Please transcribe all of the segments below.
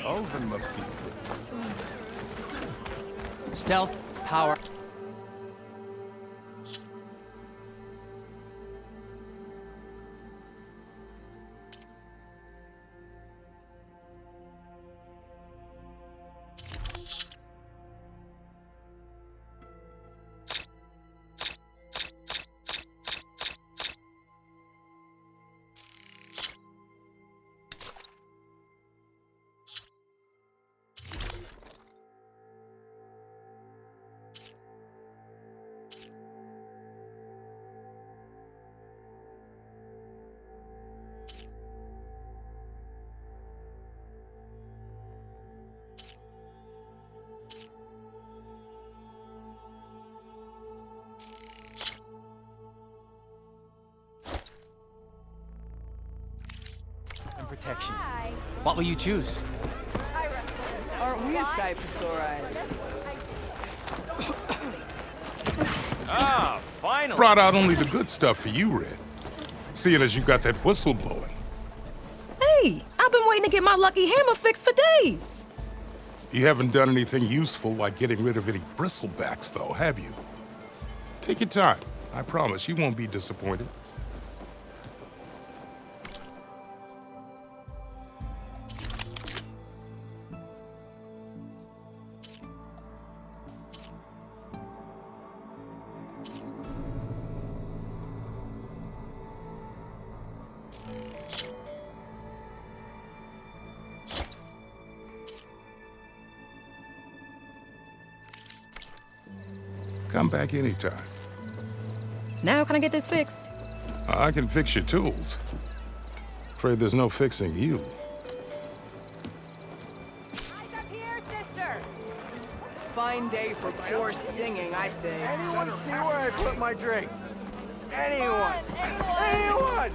Oven must be. Stealth, power. Protection. What will you choose? Aren't we a sight for sore eyes? Ah, finally! Brought out only the good stuff for you, Red. Seeing as you got that whistle blowing. Hey, I've been waiting to get my lucky hammer fixed for days. You haven't done anything useful like getting rid of any bristlebacks, though, have you? Take your time. I promise you won't be disappointed. Come back anytime. Now can I get this fixed? I can fix your tools. Afraid there's no fixing you. Eyes up here, sister! Fine day for poor singing, I say. Anyone see where I put my drink? Anyone? Anyone?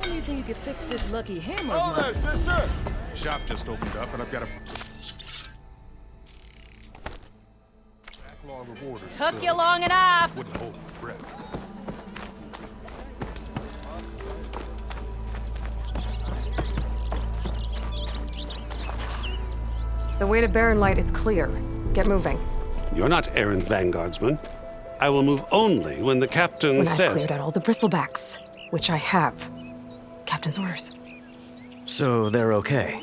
You think you could fix this lucky hammer? Oh there, sister! Shop just opened up, and I've got a backlog of orders. Took you long enough. Wouldn't hold my breath. The way to Barren Light is clear. Get moving. You're not errant vanguardsman. I will move only when the captain When says... I've cleared out all the bristlebacks, which I have. Captain's orders. So they're okay.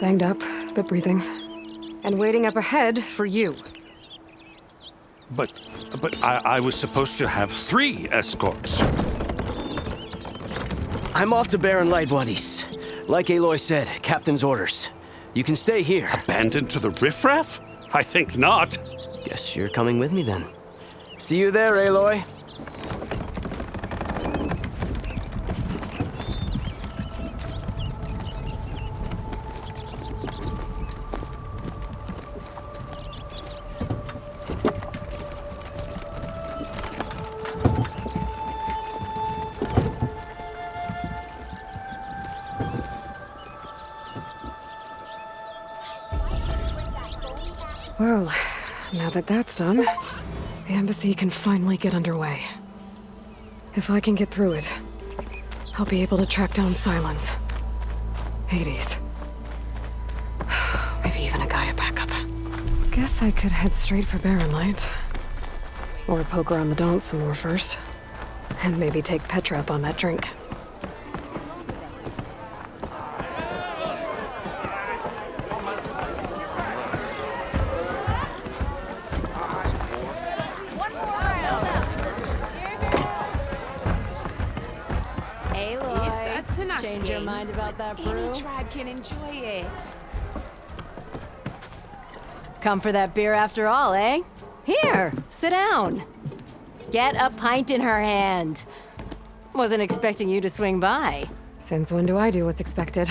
Banged up, but breathing. And waiting up ahead for you. But I was supposed to have 3 escorts. I'm off to Barren Light, buddies. Like Aloy said, Captain's orders. You can stay here. Abandoned to the riffraff? I think not. Guess you're coming with me then. See you there, Aloy. Well, now that that's done, the embassy can finally get underway. If I can get through it, I'll be able to track down Silence, Hades, maybe even a Gaia backup. Guess I could head straight for Barren Light. Or poke around the Daunt some more first. And maybe take Petra up on that drink. Change your mind about that brew? Any tribe can enjoy it. Come for that beer after all, eh? Here, sit down. Get a pint in her hand. Wasn't expecting you to swing by. Since when do I do what's expected?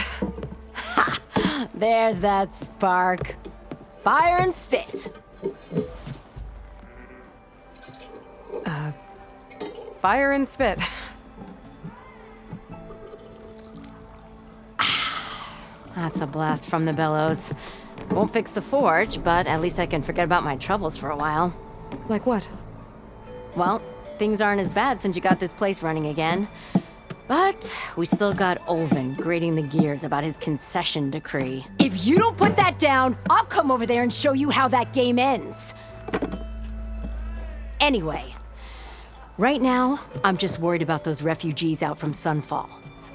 Ha! There's that spark. Fire and spit. Fire and spit. That's a blast from the bellows. Won't fix the forge, but at least I can forget about my troubles for a while. Like what? Well, things aren't as bad since you got this place running again. But we still got Olvin grating the gears about his concession decree. If you don't put that down, I'll come over there and show you how that game ends. Anyway, right now, I'm just worried about those refugees out from Sunfall.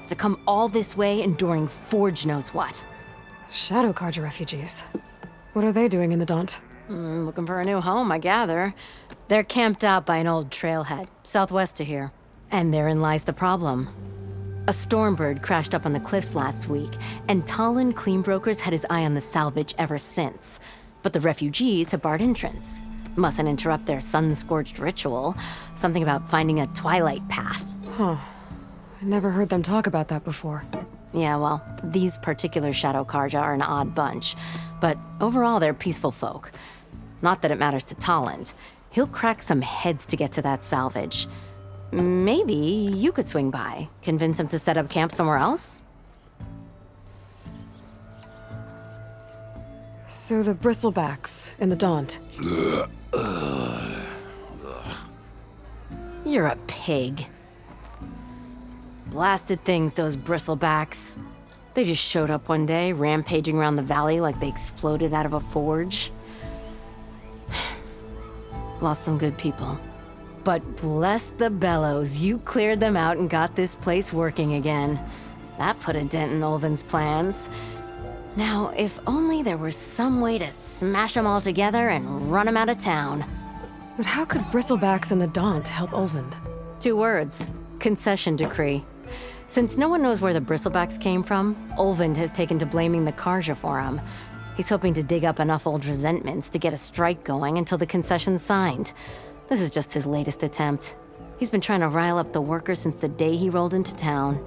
To come all this way enduring Forge knows what. Shadow Carja refugees. What are they doing in the Daunt? Looking for a new home, I gather. They're camped out by an old trailhead, southwest of here. And therein lies the problem. A stormbird crashed up on the cliffs last week, and Talon Cleanbrokers had his eye on the salvage ever since. But the refugees have barred entrance. Mustn't interrupt their sun-scorched ritual. Something about finding a twilight path. Huh. I never heard them talk about that before. Yeah, well, these particular Shadow Carja are an odd bunch. But overall, they're peaceful folk. Not that it matters to Talon. He'll crack some heads to get to that salvage. Maybe you could swing by, convince him to set up camp somewhere else? So the bristlebacks in the Daunt. You're a pig. Blasted things, those bristlebacks. They just showed up one day, rampaging around the valley like they exploded out of a forge. Lost some good people. But bless the bellows, you cleared them out and got this place working again. That put a dent in Olvin's plans. Now, if only there was some way to smash them all together and run them out of town. But how could bristlebacks in the Daunt help Olvind? 2 words. Concession decree. Since no one knows where the bristlebacks came from, Olvind has taken to blaming the Carja for them. He's hoping to dig up enough old resentments to get a strike going until the concession's signed. This is just his latest attempt. He's been trying to rile up the workers since the day he rolled into town.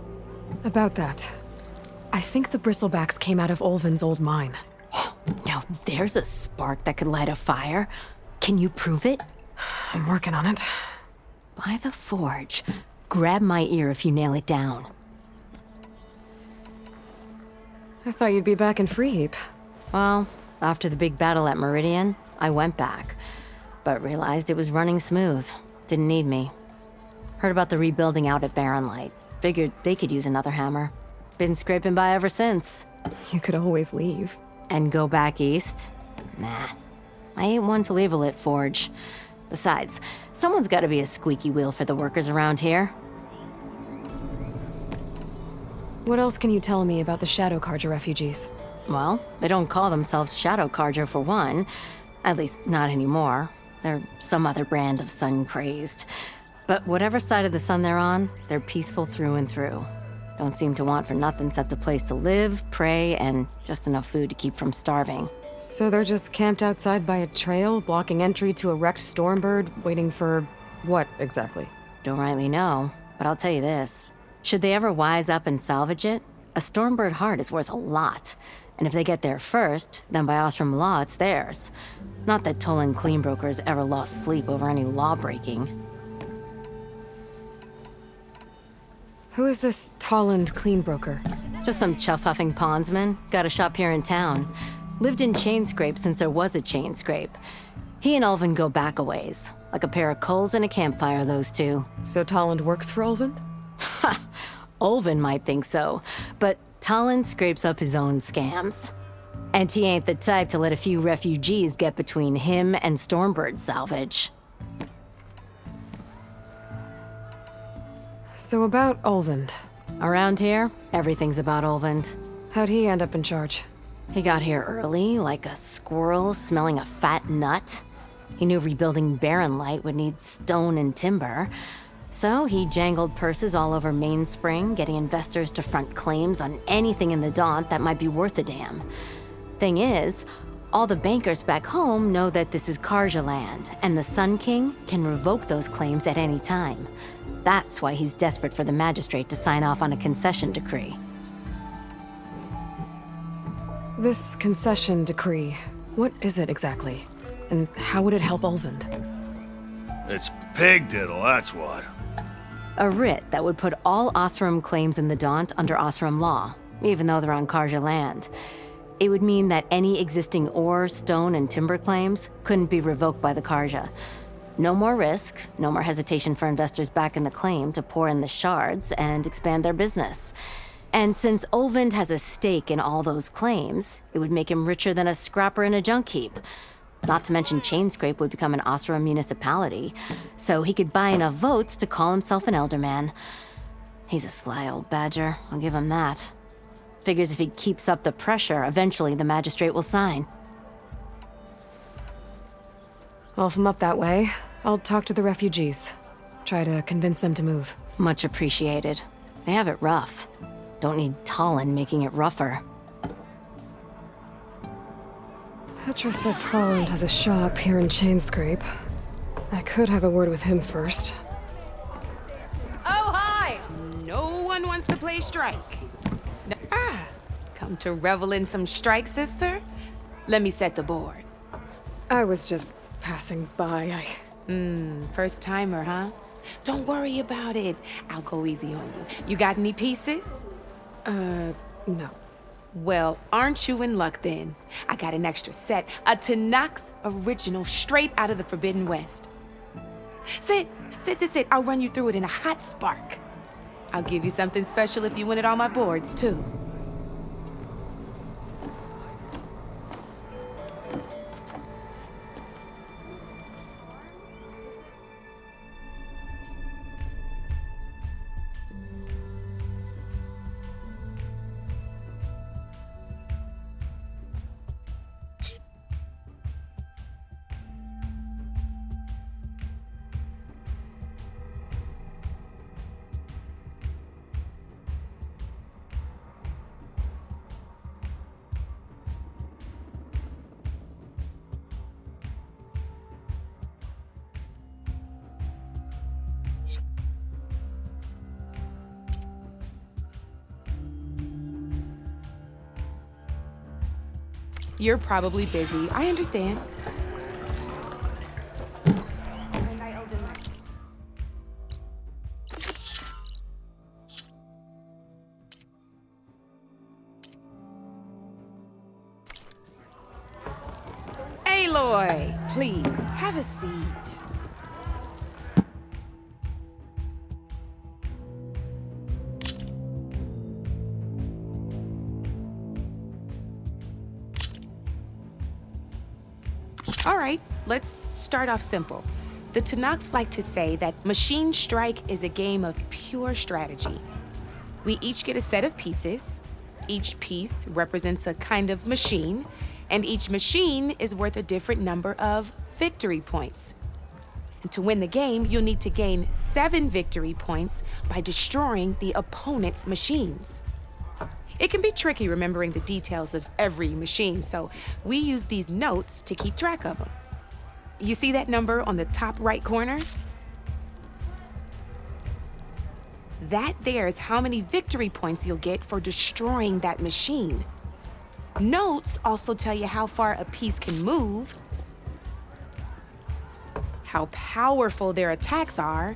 About that, I think the bristlebacks came out of Olvin's old mine. Now there's a spark that could light a fire. Can you prove it? I'm working on it. By the forge. Grab my ear if you nail it down. I thought you'd be back in Freeheap. Well, after the big battle at Meridian, I went back. But realized it was running smooth. Didn't need me. Heard about the rebuilding out at Barren Light. Figured they could use another hammer. Been scraping by ever since. You could always leave. And go back east? Nah. I ain't one to leave a lit forge. Besides, someone's gotta be a squeaky wheel for the workers around here. What else can you tell me about the Shadow Carja refugees? Well, they don't call themselves Shadow Carja for one. At least, not anymore. They're some other brand of sun-crazed. But whatever side of the sun they're on, they're peaceful through and through. Don't seem to want for nothing except a place to live, pray, and just enough food to keep from starving. So they're just camped outside by a trail, blocking entry to a wrecked Stormbird, waiting for what exactly? Don't rightly know, but I'll tell you this. Should they ever wise up and salvage it, a Stormbird heart is worth a lot. And if they get there first, then by Ostrom law, it's theirs. Not that Tolan cleanbrokers ever lost sleep over any law-breaking. Who is this Tolland cleanbroker? Just some chuff-huffing pondsman. Got a shop here in town. Lived in Chainscrape since there was a Chainscrape. He and Ulvin go back a ways. Like a pair of coals and a campfire, those two. So Tolland works for Ulvin? Ha! Ulvin might think so, but Tolland scrapes up his own scams. And he ain't the type to let a few refugees get between him and Stormbird salvage. So about Ulvin. Around here, everything's about Ulvin. How'd he end up in charge? He got here early, like a squirrel smelling a fat nut. He knew rebuilding Barren Light would need stone and timber. So he jangled purses all over Mainspring, getting investors to front claims on anything in the Daunt that might be worth a damn. Thing is, all the bankers back home know that this is Carja land, and the Sun King can revoke those claims at any time. That's why he's desperate for the magistrate to sign off on a concession decree. This concession decree, what is it exactly? And how would it help Ulvin? It's pig diddle, that's what. A writ that would put all Osram claims in the Daunt under Osram law, even though they're on Carja land. It would mean that any existing ore, stone, and timber claims couldn't be revoked by the Carja. No more risk, no more hesitation for investors back in the claim to pour in the shards and expand their business. And since Ulvin has a stake in all those claims, it would make him richer than a scrapper in a junk heap. Not to mention Chainscrape would become an Osram municipality, so he could buy enough votes to call himself an elderman. He's a sly old badger, I'll give him that. Figures if he keeps up the pressure, eventually the magistrate will sign. Well, if I'm up that way, I'll talk to the refugees. Try to convince them to move. Much appreciated. They have it rough. Don't need Tolland making it rougher. Petra said Tolland has a shop here in Chainscrape. I could have a word with him first. Oh, hi! No one wants to play strike. Come to revel in some strike, sister? Let me set the board. I was just passing by. First timer, huh? Don't worry about it. I'll go easy on you. You got any pieces? No. Well, aren't you in luck then? I got an extra set, a Tanakh original straight out of the Forbidden West. Sit. I'll run you through it in a hot spark. I'll give you something special if you win it on my boards, too. You're probably busy. I understand. Aloy, please, have a seat. All right, let's start off simple. The Tanakh like to say that Machine Strike is a game of pure strategy. We each get a set of pieces. Each piece represents a kind of machine, and each machine is worth a different number of victory points. And to win the game, you'll need to gain 7 victory points by destroying the opponent's machines. It can be tricky remembering the details of every machine, so we use these notes to keep track of them. You see that number on the top right corner? That there is how many victory points you'll get for destroying that machine. Notes also tell you how far a piece can move, how powerful their attacks are,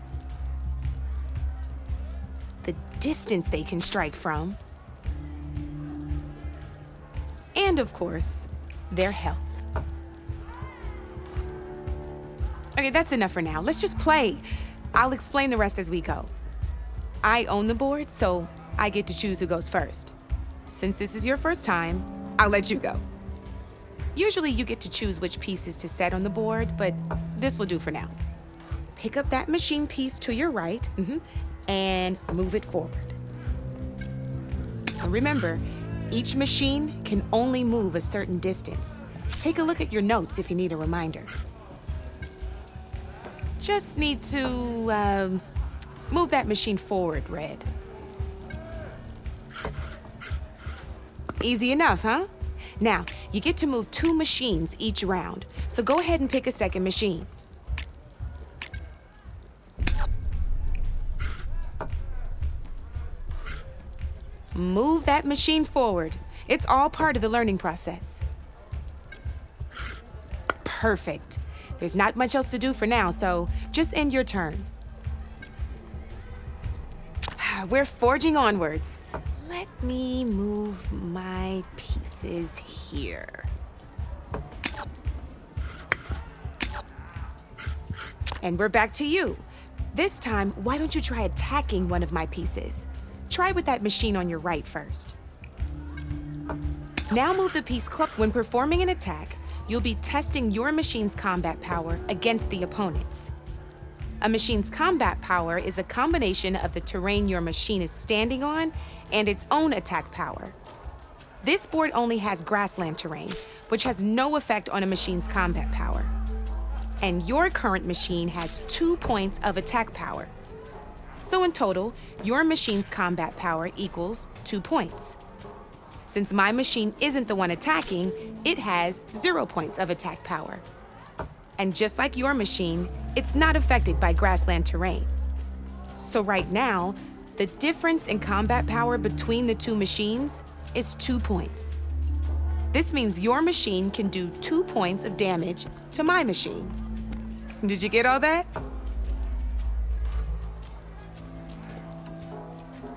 the distance they can strike from, and of course, their health. Okay, that's enough for now. Let's just play. I'll explain the rest as we go. I own the board, so I get to choose who goes first. Since this is your first time, I'll let you go. Usually you get to choose which pieces to set on the board, but this will do for now. Pick up that machine piece to your right, and move it forward. Now remember, each machine can only move a certain distance. Take a look at your notes if you need a reminder. Just need to, move that machine forward, Red. Easy enough, huh? Now, you get to move 2 machines each round, so go ahead and pick a second machine. Move that machine forward. It's all part of the learning process. Perfect. There's not much else to do for now, so just end your turn. We're forging onwards. Let me move my pieces here. And we're back to you. This time, why don't you try attacking one of my pieces? Try with that machine on your right first. Now move the piece close. When performing an attack, you'll be testing your machine's combat power against the opponent's. A machine's combat power is a combination of the terrain your machine is standing on and its own attack power. This board only has grassland terrain, which has no effect on a machine's combat power. And your current machine has 2 points of attack power. So in total, your machine's combat power equals 2 points. Since my machine isn't the one attacking, it has 0 points of attack power. And just like your machine, it's not affected by grassland terrain. So right now, the difference in combat power between the 2 machines is 2 points. This means your machine can do 2 points of damage to my machine. Did you get all that?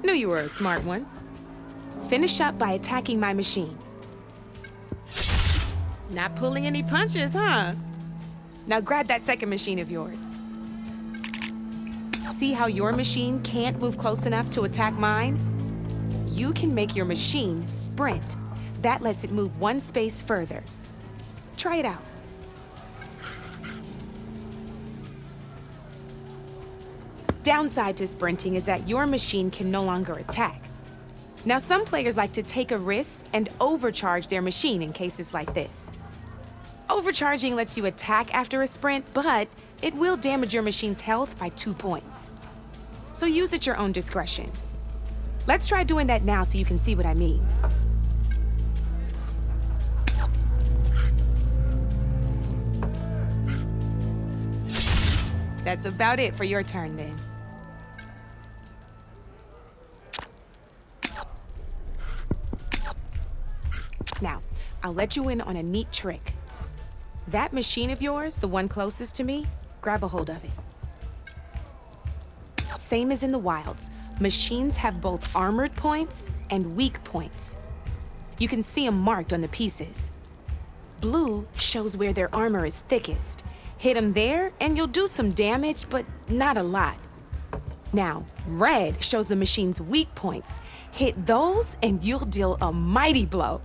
Knew you were a smart one. Finish up by attacking my machine. Not pulling any punches, huh? Now grab that second machine of yours. See how your machine can't move close enough to attack mine? You can make your machine sprint. That lets it move 1 space further. Try it out. Downside to sprinting is that your machine can no longer attack. Now, some players like to take a risk and overcharge their machine in cases like this. Overcharging lets you attack after a sprint, but it will damage your machine's health by 2 points. So use at your own discretion. Let's try doing that now so you can see what I mean. That's about it for your turn then. Now, I'll let you in on a neat trick. That machine of yours, the one closest to me, grab a hold of it. Same as in the wilds, machines have both armored points and weak points. You can see them marked on the pieces. Blue shows where their armor is thickest. Hit them there and you'll do some damage, but not a lot. Now, red shows the machine's weak points. Hit those and you'll deal a mighty blow.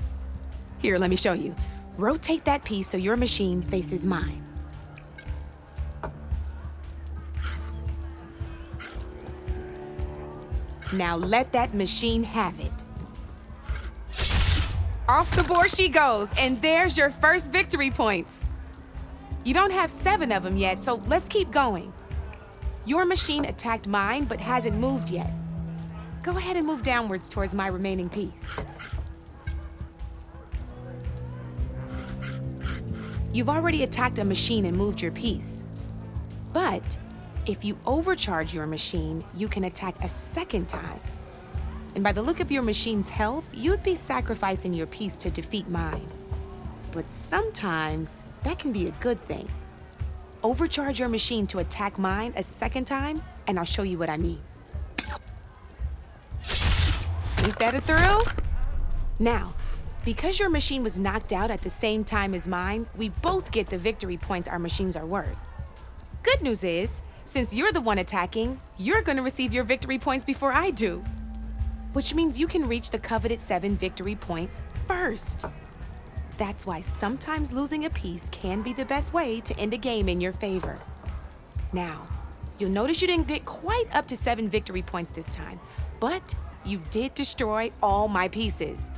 Here, let me show you. Rotate that piece so your machine faces mine. Now let that machine have it. Off the board she goes, and there's your first victory points. You don't have 7 of them yet, so let's keep going. Your machine attacked mine, but hasn't moved yet. Go ahead and move downwards towards my remaining piece. You've already attacked a machine and moved your piece. But if you overcharge your machine, you can attack a second time. And by the look of your machine's health, you'd be sacrificing your piece to defeat mine. But sometimes, that can be a good thing. Overcharge your machine to attack mine a second time, and I'll show you what I mean. Ain't that a thrill? Now, because your machine was knocked out at the same time as mine, we both get the victory points our machines are worth. Good news is, since you're the one attacking, you're gonna receive your victory points before I do. Which means you can reach the coveted 7 victory points first. That's why sometimes losing a piece can be the best way to end a game in your favor. Now, you'll notice you didn't get quite up to 7 victory points this time, but you did destroy all my pieces.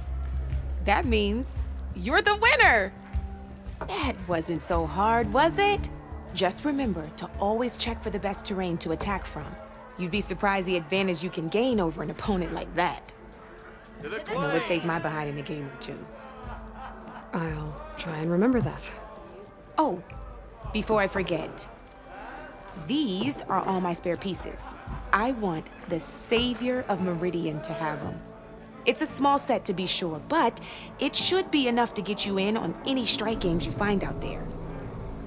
That means you're the winner! That wasn't so hard, was it? Just remember to always check for the best terrain to attack from. You'd be surprised the advantage you can gain over an opponent like that. I know it saved my behind in a game or two. I'll try and remember that. Oh, before I forget, these are all my spare pieces. I want the Savior of Meridian to have them. It's a small set to be sure, but it should be enough to get you in on any strike games you find out there.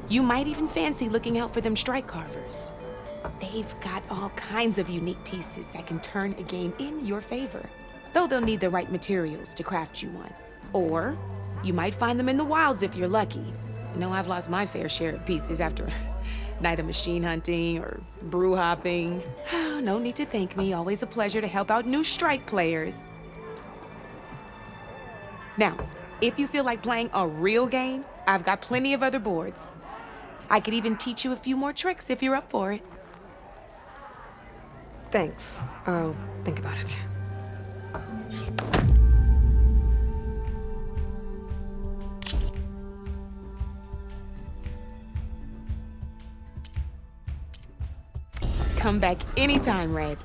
You might even fancy looking out for them strike carvers. They've got all kinds of unique pieces that can turn a game in your favor, though they'll need the right materials to craft you one. Or you might find them in the wilds if you're lucky. I know I've lost my fair share of pieces after a night of machine hunting or brew hopping. No need to thank me, always a pleasure to help out new strike players. Now, if you feel like playing a real game, I've got plenty of other boards. I could even teach you a few more tricks if you're up for it. Thanks. I'll think about it. Come back anytime, Red.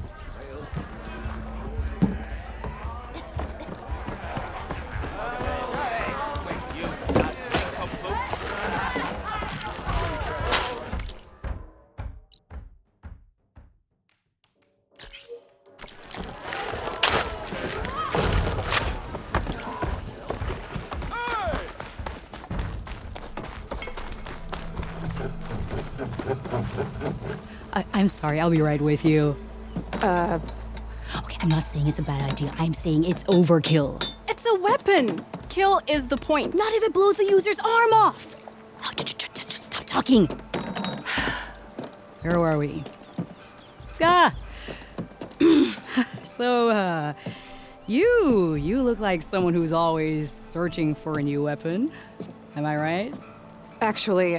I'm sorry, I'll be right with you. Okay, I'm not saying it's a bad idea. I'm saying it's overkill. It's a weapon. Kill is the point. Not if it blows the user's arm off. Oh, just stop talking. Where are we? So, you look like someone who's always searching for a new weapon. Am I right? Actually,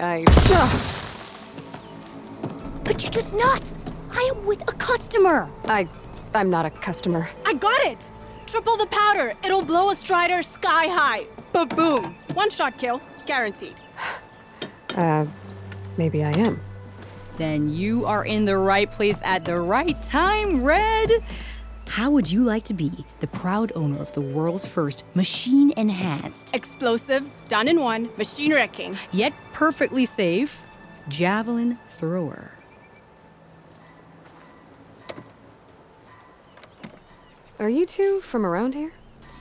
But you're just nuts! I am with a customer! I'm not a customer. I got it. Triple the powder. It'll blow a strider sky high. Ba-boom. One-shot kill. Guaranteed. Maybe I am. Then you are in the right place at the right time, Red! How would you like to be the proud owner of the world's first machine-enhanced, Explosive, done in one, machine wrecking, yet perfectly safe, javelin thrower? Are you two from around here?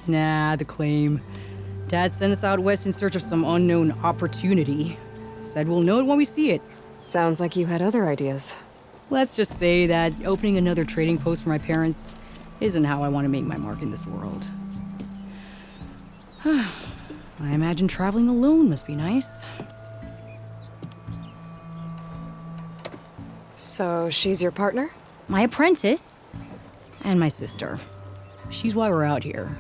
Nah, the claim. Dad sent us out west in search of some unknown opportunity. Said we'll know it when we see it. Sounds like you had other ideas. Let's just say that opening another trading post for my parents isn't how I want to make my mark in this world. I imagine traveling alone must be nice. So she's your partner? My apprentice and my sister. She's why we're out here.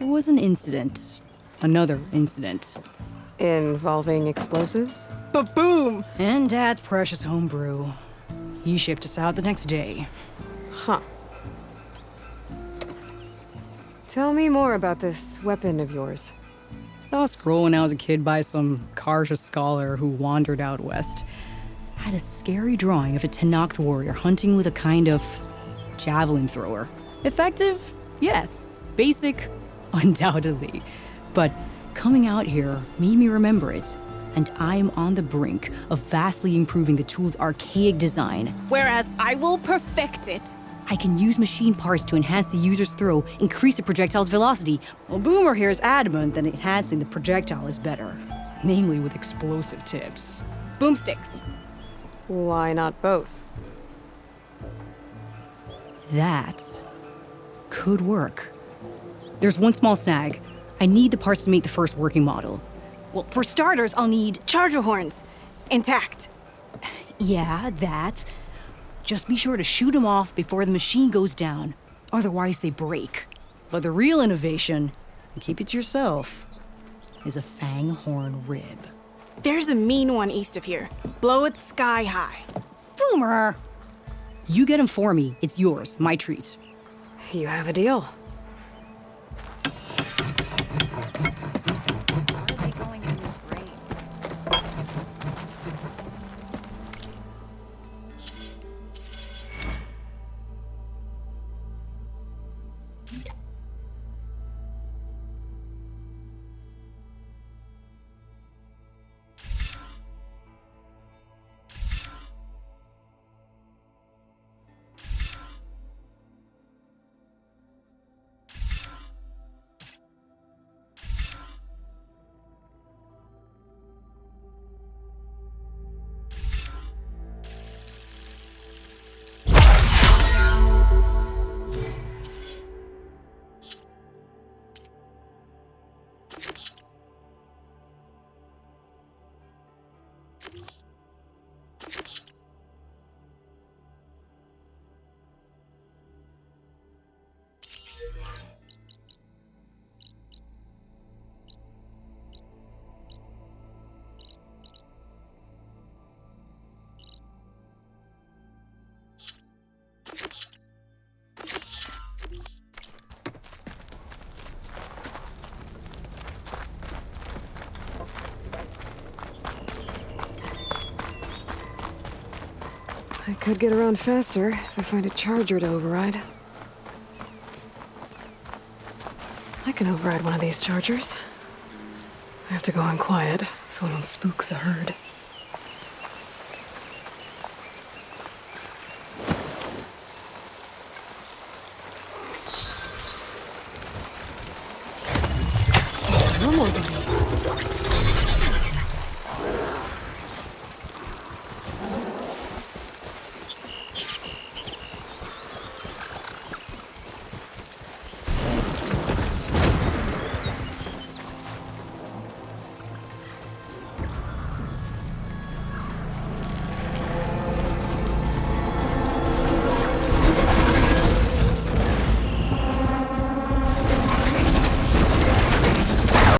There was an incident another incident. Involving explosives? Ba-boom! And Dad's precious homebrew. He shipped us out the next day. Huh. Tell me more about this weapon of yours. Saw a scroll when I was a kid by some Karja scholar who wandered out west. Had a scary drawing of a Tenakth warrior hunting with a kind of javelin thrower. Effective? Yes. Basic? Undoubtedly. But coming out here made me remember it, and I'm on the brink of vastly improving the tool's archaic design. Whereas I will perfect it. I can use machine parts to enhance the user's throw, increase the projectile's velocity. Well, Boomer here is adamant that enhancing the projectile is better, namely with explosive tips. Boomsticks. Why not both? That could work. There's one small snag. I need the parts to make the first working model. Well, for starters, I'll need charger horns. Intact. Yeah, that. Just be sure to shoot them off before the machine goes down. Otherwise, they break. But the real innovation, and keep it to yourself, is a fang horn rib. There's a mean one east of here. Blow it sky high. Boomer! You get him for me. It's yours. My treat. You have a deal. I could get around faster if I find a charger to override. I can override one of these chargers. I have to go on quiet so I don't spook the herd.